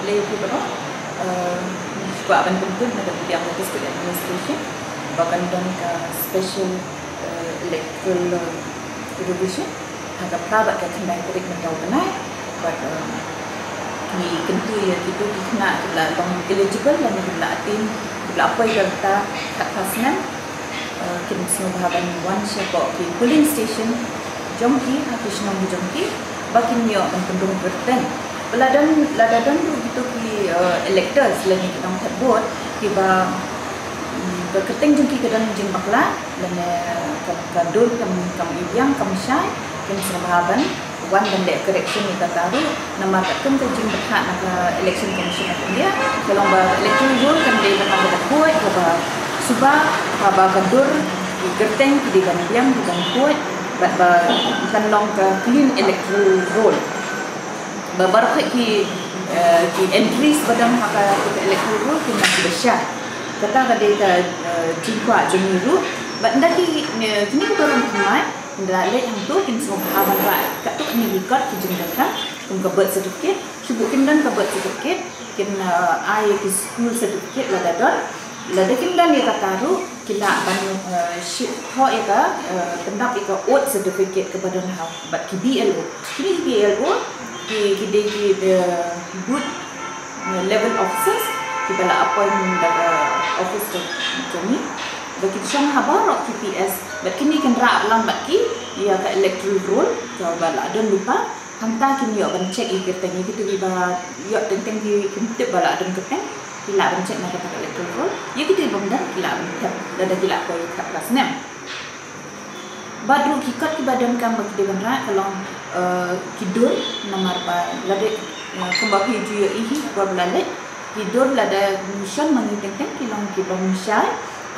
play tu berapa juga akan penting ada yang fokus ke administration bahkan dan ke special electoral revision agak prabak ke kendai perik mentau kenai but ni kentu ya kita kena lah bang eligible dan kita atin kita apa yang kita kat pasnan kita semua bahagian one shop di polling station jongki habis nom jongki bakin yo dan pendung berten ladadan tu gitu ki electors lagi kita nak vote tiba berketeng jongki ke dalam jing bakla dan kadur kam yang kam syai kan semua bahagian one dan dek correction ni kata tu nama kat ke jing berhak nak election commission dia kalau election rule kan dia nak buat ke subah apa kadur gerteng di dalam yang bukan kuat bukan long ke clean electoral roll babar ki entries badang haka electoral roll ki nak besar kata kada jingkwa jemiru bandaki kini baru mai ndale yang tu kin semua haban ba kat tu ni record ki jingdaka kum ka birth certificate subukin dan ka birth certificate kin ai ki school certificate la dadon la dekin dan ni kataru kila ban ship ho eka pendap eka oath certificate kepada hau bat ki BLO kini BLO ki good level officers ki bala appointment daga office tu macam ni bagi syang habarok TPS bat kini kan ra lang bat ki ia ka electoral roll ka bala don lupa hanta kini yo ban check iketeng itu ba yo tenteng ki kentip bala don keteng kila ban check nak kata electoral roll ya kita bangdan kila ban ada kila ko kat kelas 6 badru kikat ki badan kam bagi dewan ra kalau kidur nomor ba lade kembali ju ihi ko belale kidur lada mission mengiteng kilong ki bangsyai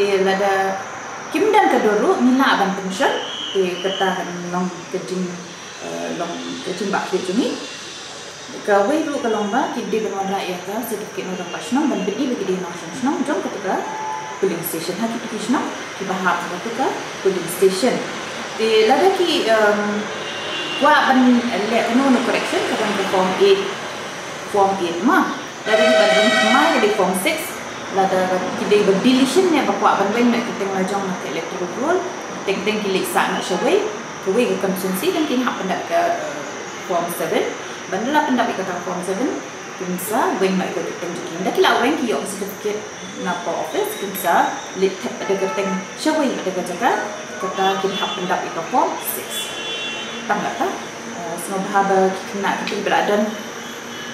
lada kim dan keduru mina aban pension kata long kejing bak ni kawe ru kalomba kidi dengan rakyat ka sedikit orang pasnam dan bedi bagi di nasional jom ketika polling station hati kisna ki bahap ketika polling station lada ki wa ban le no correction kadang form 8 mah dari bandung mai di form 6 lada kidai berdeletion ya bakwa ban nak kita ngajong nak electoral roll teng kilik sa nak shawai kuwe ke constituency dan kin hak pendak ke form 7 bandala pendak ke form 7 kinsa wen nak ikut teng jikin dak kila wen ki yo certificate napa office kinsa lit ada keteng shawai ada jaga kata kin hak pendak ke form 6 tangga ta semua bahaba kena kita beradan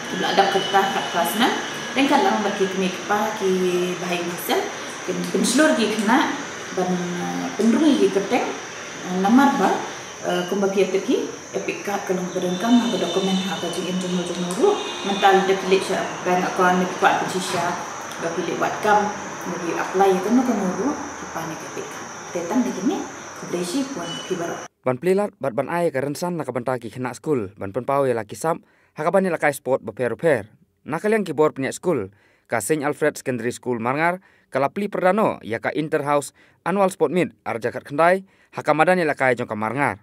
kita kelas 6 dan kalau bagi kami kepa ki bahai misal penselur ki kena ban pendungi ki keteng namar ba kumbaki teki epika kalau berengkam ha dokumen ha ka jing jumur mental de klik ban akaun ni kuat pencisya bagi lewat kam bagi apply kan no kanuru kepa ni epika tetan de kini desi pun kibaro ban plilat ban ai ka rensan nak bantaki kena school ban penpau ya laki sam hakabani lakai sport beper nakaliang kibor punya school ka St Alfred Secondary School Marngar kalapli perdano ya ka Interhouse Annual Sport Meet arjakat kendai hakamadan ya lakai jong ka Marngar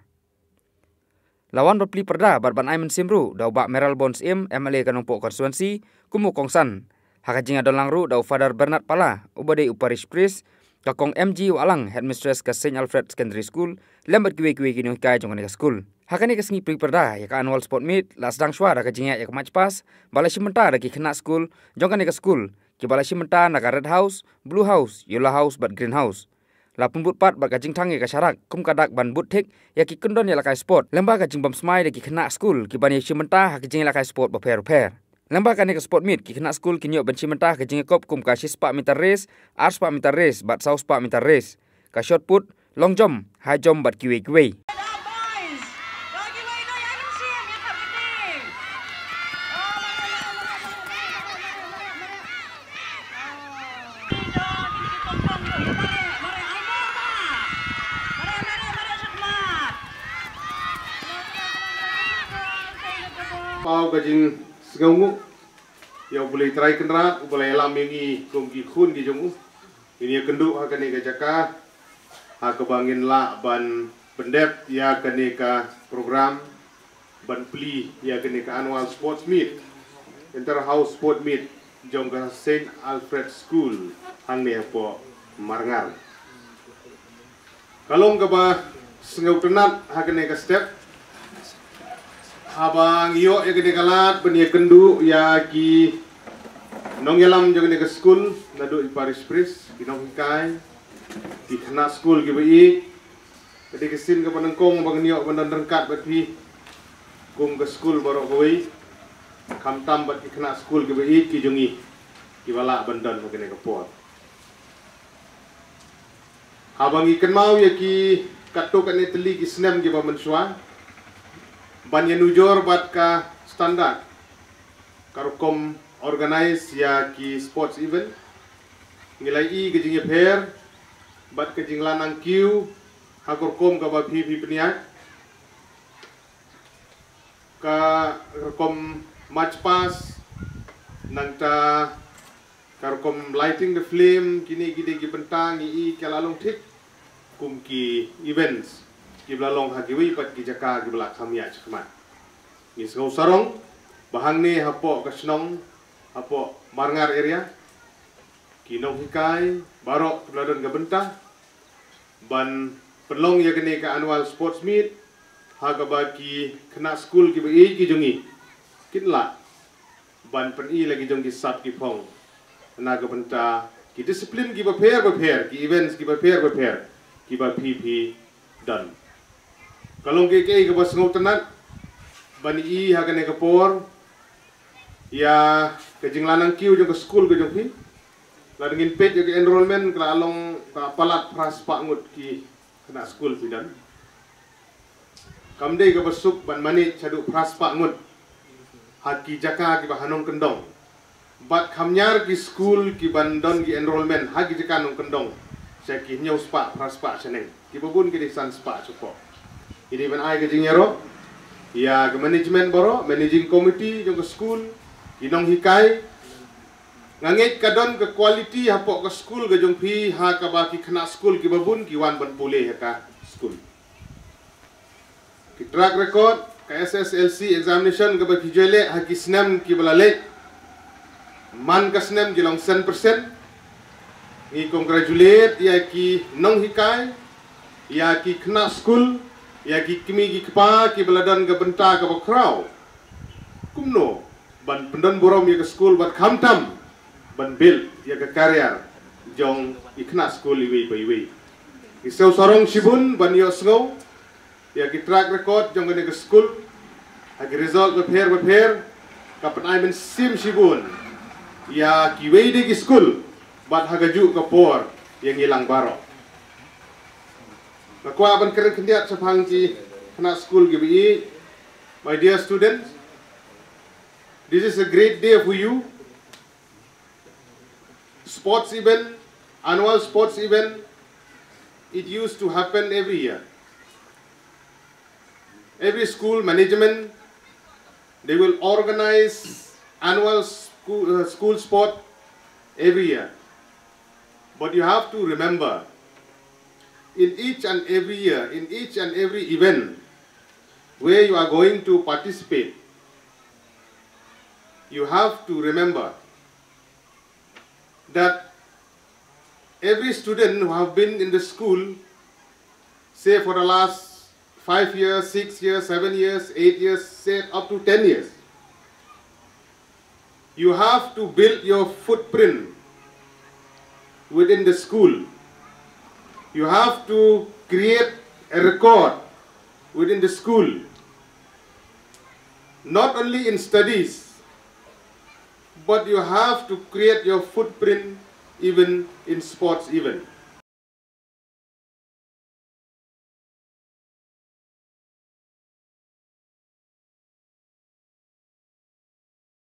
lawan berpli perda barban Aiman Simru dau bak Meral Bonds MLA kanongpo konstituensi kumu kongsan hakajinga dolangru dau Father Bernard Pala ubade uparish priest kakong MG Walang headmistress ka St Alfred Secondary School lembat kiwe-kiwe kini kai jong ka school hakani kesengi perda ya ka annual sport meet las dang swara ka jinga ya ka match pass balashi menta da ki kena school jongkan ka school ki balashi menta na ka red house blue house yellow house but green house la pumbut pat ba ka jingthang ya ka syarak kum kadak ban but thik ya ki kundon ya la ka sport lemba ka jingbam smai da ki kena school ki bani shimenta ha ki jinga la ka sport ba pair lemba ka ni ka sport meet ki kena school ki nyok ban shimenta ka jinga kop kum ka shispa meter race arspa meter race bat sauspa meter race ka shot put long jump high jump bat kiwe Pau gajing segaungu, ya boleh try kenrat, boleh elam mengi kongki khun di jongu. Ini kenduk hakane gajaka, hakabangin la ban bendep ya kane ka program ban pli ya kane ka annual sports meet. inter-house sport meet jong ke St. Alfred School hang ni po Marngar. Kalong ka ba sengau tenat hakane ka step abang iyo ya gede kalat benia kendu ya ki nong yalam jong ne ka school nadu i Paris Pris kinong hikai di kena school ki bai kede kesin ka panengkong bang iyo bandan rengkat bat pi kum ke school baru koi kam tam bat ki kena school ki bai ki jongi ki wala bandan hakane ka pot abang ikan mau ya ki kato kan teli ki snem ki ba mensua banyak nujor bat ka standar karukom organize ya ki sports event ngilai i ke jing fair bat ke jing lanang kiu hakurkom ka ba phi peniat ka karukom match pass nang ta karukom lighting the flame kini gide ki bentang i kalalong tik kum ki events ki blalong hagiwi pat ki jaka ki blak samya chkmat ni sgau sarong bahang ni hapo kasnong hapo Marngar area ki nong hikai barok bladon ga bentah ban pelong ya gene ka annual sports meet haga baki kena school ki bai ki jongi kinla ban pen i lagi jong ki sap ki phong naga benta ki disiplin ki prepare ki events ki prepare ki ba PP dan kalong ke ba sengau tenat bani i hagane ka por ya ke jing lanang kiu jong ke school ke jong pi la dengin pet ke enrollment kala along ka palat praspa ngut ki kena school pi dan kamdei ka besuk ban mani chadu praspa ngut haki jaka ki ba hanong kendong bat kamnyar ki school ki bandon ki enrollment hagi jaka nong kendong saya ki nyau spa praspa seneng ki babun ki desan spa cukup ini ban ai ke jingero ya ke management boro managing committee jong ke school kinong hikai ngangit kadon ke quality hapok ke school ke jong pi ha ka ba ki kena school ki babun ki wan ban pule ka school ki track record ke SSLC examination ke ba ki jele ha ki snem ki balale man ka snem ki long 100% ni congratulate ya ki nong hikai ya ki kena school ya ki kimi ki kpa ki beladan ke benta ke bakrau kumno ban pendan borom ya ke school bat khamtam ban bil ya ke career jong ikna school iwi iwi isau sorong sibun ban yo snow ya ki track record jong ke school agi result prepare kapan ai men sim sibun ya ki wei de ki school bat hagaju ke por yang hilang baro nakwa ban keren kendiat sapang ji kena school gibi my dear students this is a great day for you sports event annual sports event it used to happen every year every school management they will organize annual school sport every year but you have to remember in each and every year, in each and every event where you are going to participate, you have to remember that every student who have been in the school, say for the last 5 years, 6 years, 7 years, 8 years, say up to 10 years, you have to build your footprint within the school. You have to create a record within the school, not only in studies, but you have to create your footprint even in sports event.